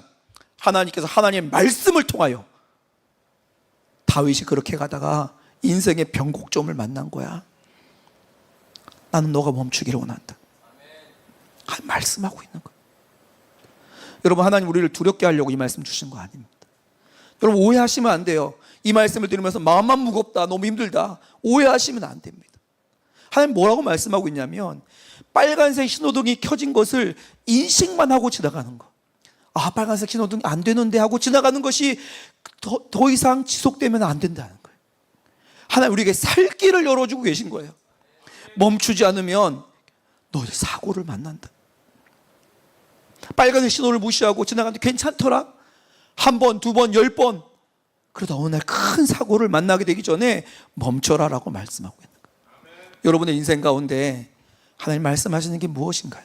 하나님께서 하나님의 말씀을 통하여 다윗이 그렇게 가다가 인생의 변곡점을 만난 거야. 나는 너가 멈추기를 원한다. 말씀하고 있는 거야. 여러분, 하나님 우리를 두렵게 하려고 이 말씀 주신 거 아닙니다. 여러분, 오해하시면 안 돼요. 이 말씀을 들으면서 마음만 무겁다, 너무 힘들다, 오해하시면 안 됩니다. 하나님 뭐라고 말씀하고 있냐면 빨간색 신호등이 켜진 것을 인식만 하고 지나가는 거. 아, 빨간색 신호등이 안 되는데 하고 지나가는 것이 더 이상 지속되면 안 된다는 거예요. 하나님 우리에게 살 길을 열어주고 계신 거예요. 멈추지 않으면 너 사고를 만난다. 빨간색 신호를 무시하고 지나가는데 괜찮더라? 한 번, 두 번, 10번. 그러다 어느 날 큰 사고를 만나게 되기 전에 멈춰라라고 말씀하고 있는 거예요. 여러분의 인생 가운데 하나님 말씀하시는 게 무엇인가요?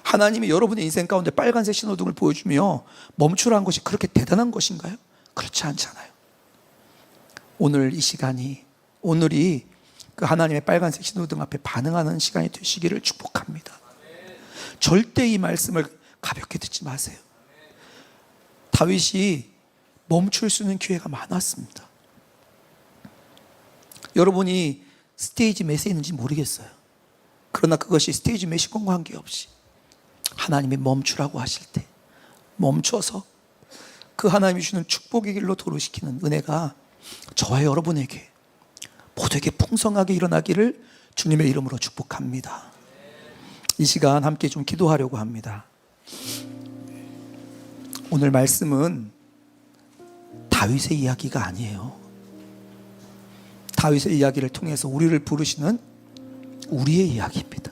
하나님이 여러분의 인생 가운데 빨간색 신호등을 보여주며 멈추라는 것이 그렇게 대단한 것인가요? 그렇지 않잖아요. 오늘 이 시간이, 오늘이 그 하나님의 빨간색 신호등 앞에 반응하는 시간이 되시기를 축복합니다. 절대 이 말씀을 가볍게 듣지 마세요. 다윗이 멈출 수 있는 기회가 많았습니다. 여러분이 스테이지 몇에 있는지 모르겠어요. 그러나 그것이 스테이지 몇이건 관계없이 하나님이 멈추라고 하실 때 멈춰서 그 하나님이 주는 축복의 길로 도로시키는 은혜가 저와 여러분에게 모두에게 풍성하게 일어나기를 주님의 이름으로 축복합니다. 이 시간 함께 좀 기도하려고 합니다. 오늘 말씀은 다윗의 이야기가 아니에요. 다윗의 이야기를 통해서 우리를 부르시는 우리의 이야기입니다.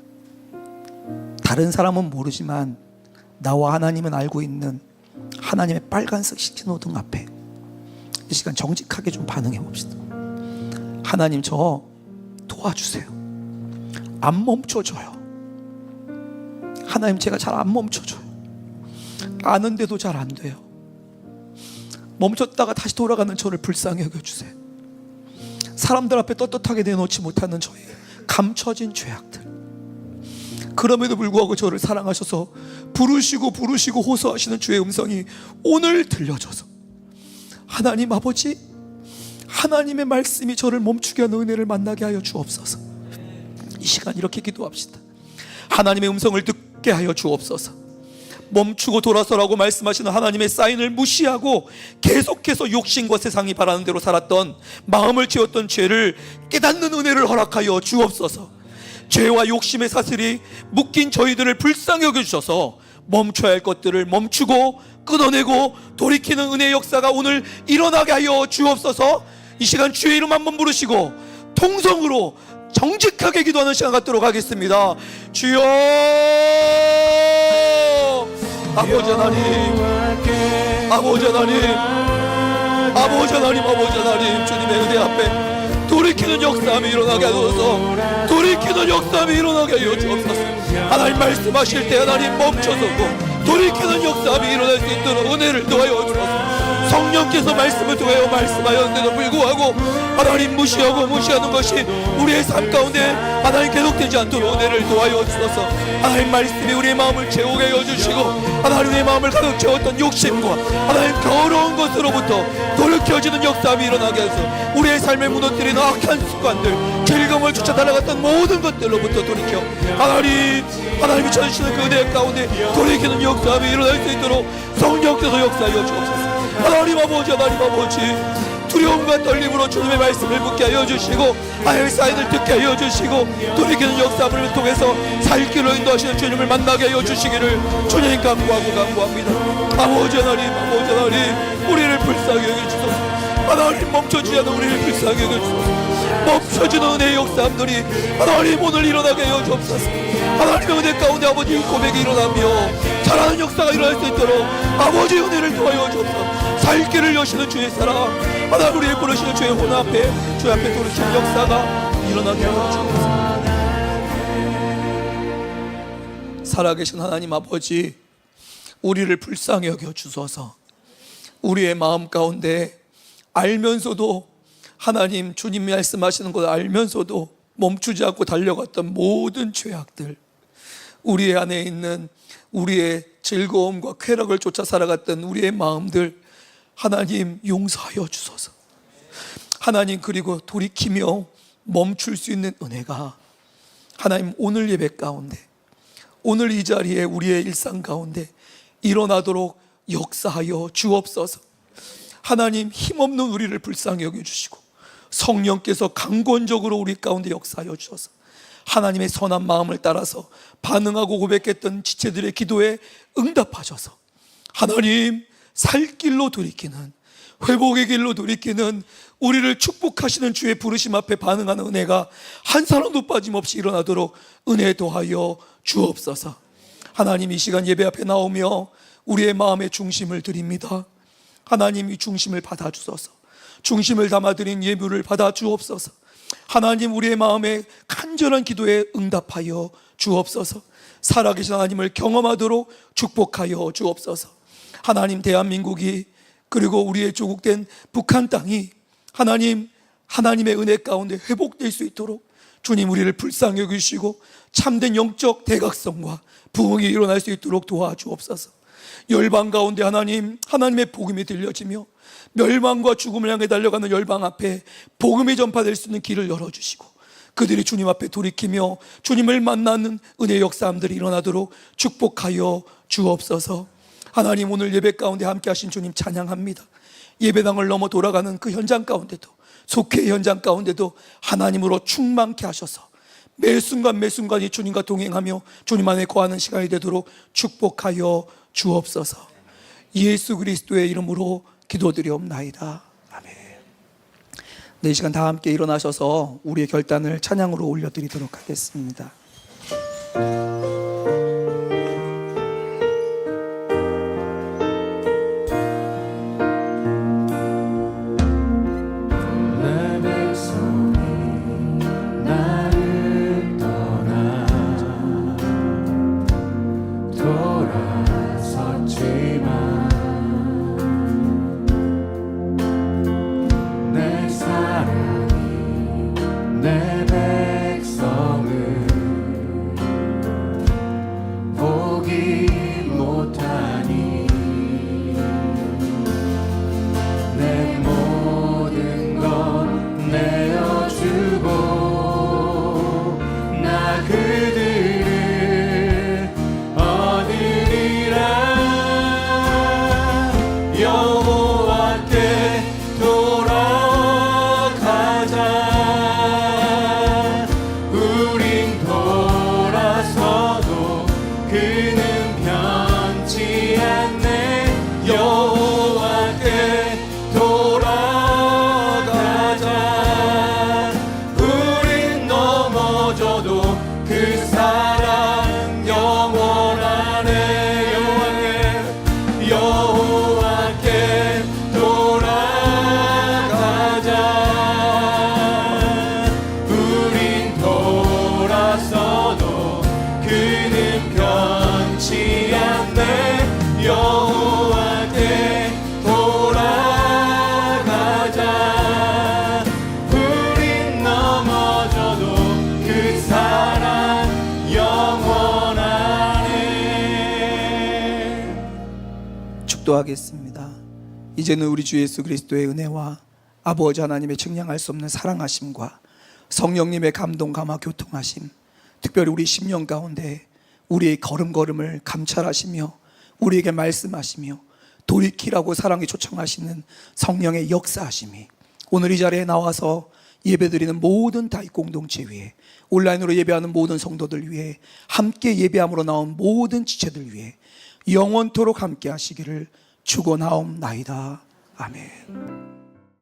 다른 사람은 모르지만 나와 하나님은 알고 있는 하나님의 빨간색 신호등 앞에 이 시간 정직하게 좀 반응해 봅시다. 하나님, 저 도와주세요. 안 멈춰줘요. 하나님, 제가 잘 안 멈춰줘요. 아는데도 잘 안 돼요. 멈췄다가 다시 돌아가는 저를 불쌍히 여겨주세요. 사람들 앞에 떳떳하게 내놓지 못하는 저의 감춰진 죄악들, 그럼에도 불구하고 저를 사랑하셔서 부르시고 호소하시는 주의 음성이 오늘 들려져서 하나님 아버지, 하나님의 말씀이 저를 멈추게 하는 은혜를 만나게 하여 주옵소서. 이 시간 이렇게 기도합시다. 하나님의 음성을 듣게 하여 주옵소서. 멈추고 돌아서라고 말씀하시는 하나님의 사인을 무시하고 계속해서 욕심과 세상이 바라는 대로 살았던, 마음을 지었던 죄를 깨닫는 은혜를 허락하여 주옵소서. 죄와 욕심의 사슬이 묶인 저희들을 불쌍히 여겨주셔서 멈춰야 할 것들을 멈추고 끊어내고 돌이키는 은혜의 역사가 오늘 일어나게 하여 주옵소서. 이 시간 주의 이름 한번 부르시고 통성으로 정직하게 기도하는 시간 갖도록 하겠습니다. 주여, 아버지 하나님, 아버지 하나님, 아버지 하나님, 아버지 하나님, 주님의 은혜 앞에 돌이키는 역사함이 일어나게 하소서. 돌이키는 역사함이 일어나게 하여 주옵소서. 하나님 말씀하실 때 하나님 멈춰서고 돌이키는 역사함이 일어날 수 있도록 은혜를 더하여 주옵소서. 성령께서 말씀을 통하여 말씀하였는데도 불구하고 하나님 무시하는 것이 우리의 삶 가운데 하나님 계속되지 않도록 은혜를 도와여 주셔서 하나님 말씀이 우리의 마음을 채우게 하여 주시고 하나님의 마음을 가득 채웠던 욕심과 하나님 더러운 것으로부터 돌이켜지는 역사함이 일어나게 해서 우리의 삶을 무너뜨리는 악한 습관들, 즐거움을 쫓아 달아갔던 모든 것들로부터 돌이켜 하나님이 주시는 그 은혜 가운데 돌이키는 역사함이 일어날 수 있도록 성령께서 역사하여 주옵소서. 하나님 아버지 두려움과 떨림으로 주님의 말씀을 묻게 하여 주시고 하나님의 사인을 듣게 하여 주시고 돌이키는 역사를 통해서 살 길로 인도하시는 주님을 만나게 하여 주시기를 주님 간구합니다. 아버지 하나님 우리를 불쌍히 여겨주소서. 하나님 멈춰지지 않는 우리를 불쌍히 여겨주소서. 멈춰지는 은혜의 역사들이 하나님 오늘 일어나게 하여 주옵소서. 하나님의 은혜 가운데 아버지 고백이 일어나며 잘하는 역사가 일어날 수 있도록 아버지의 은혜를 도와여 주옵소서. 살 길을 여시는 주의 사랑 하나님 우리의 부르시는 주의 혼 앞에 주 앞에 돌이키는 역사가 일어나게 하여 주옵소서. 살아계신 하나님 아버지 우리를 불쌍히 여겨 주소서. 우리의 마음 가운데 알면서도 하나님 주님 말씀하시는 것 알면서도 멈추지 않고 달려갔던 모든 죄악들, 우리 안에 있는 우리의 즐거움과 쾌락을 쫓아 살아갔던 우리의 마음들 하나님 용서하여 주소서. 하나님 그리고 돌이키며 멈출 수 있는 은혜가 하나님 오늘 예배 가운데 오늘 이 자리에 우리의 일상 가운데 일어나도록 역사하여 주옵소서. 하나님 힘없는 우리를 불쌍히 여겨주시고 성령께서 강권적으로 우리 가운데 역사하여 주셔서 하나님의 선한 마음을 따라서 반응하고 고백했던 지체들의 기도에 응답하셔서 하나님 살 길로 돌이키는 회복의 길로 돌이키는 우리를 축복하시는 주의 부르심 앞에 반응하는 은혜가 한 사람도 빠짐없이 일어나도록 은혜 더하여 주옵소서. 하나님 이 시간 예배 앞에 나오며 우리의 마음의 중심을 드립니다. 하나님 이 중심을 받아주소서. 중심을 담아드린 예물을 받아주옵소서. 하나님 우리의 마음에 간절한 기도에 응답하여 주옵소서. 살아계신 하나님을 경험하도록 축복하여 주옵소서. 하나님 대한민국이 그리고 우리의 조국된 북한 땅이 하나님의 은혜 가운데 회복될 수 있도록 주님 우리를 불쌍히 여기시고 참된 영적 대각성과 부흥이 일어날 수 있도록 도와주옵소서. 열방 가운데 하나님의 복음이 들려지며 멸망과 죽음을 향해 달려가는 열방 앞에 복음이 전파될 수 있는 길을 열어주시고 그들이 주님 앞에 돌이키며 주님을 만나는 은혜의 역사함들이 일어나도록 축복하여 주옵소서. 하나님 오늘 예배 가운데 함께 하신 주님 찬양합니다. 예배당을 넘어 돌아가는 그 현장 가운데도 속회의 현장 가운데도 하나님으로 충만케 하셔서 매 순간이 주님과 동행하며 주님 안에 거하는 시간이 되도록 축복하여 주옵소서. 예수 그리스도의 이름으로 기도드리옵나이다. 아멘. 네, 이 시간 다 함께 일어나셔서 우리의 결단을 찬양으로 올려드리도록 하겠습니다. 그는 변치 않네. 여호와께 돌아가자. 우린 넘어져도 그 사랑 영원하네. 축도하겠습니다. 이제는 우리 주 예수 그리스도의 은혜와 아버지 하나님의 증량할 수 없는 사랑하심과 성령님의 감동 감화 교통하심, 특별히 우리 심령 가운데 우리의 걸음걸음을 감찰하시며 우리에게 말씀하시며 돌이키라고 사랑에 초청하시는 성령의 역사하심이 오늘 이 자리에 나와서 예배드리는 모든 다윗 공동체 위에, 온라인으로 예배하는 모든 성도들 위에, 함께 예배함으로 나온 모든 지체들 위에 영원토록 함께 하시기를 축원하옵나이다. 아멘.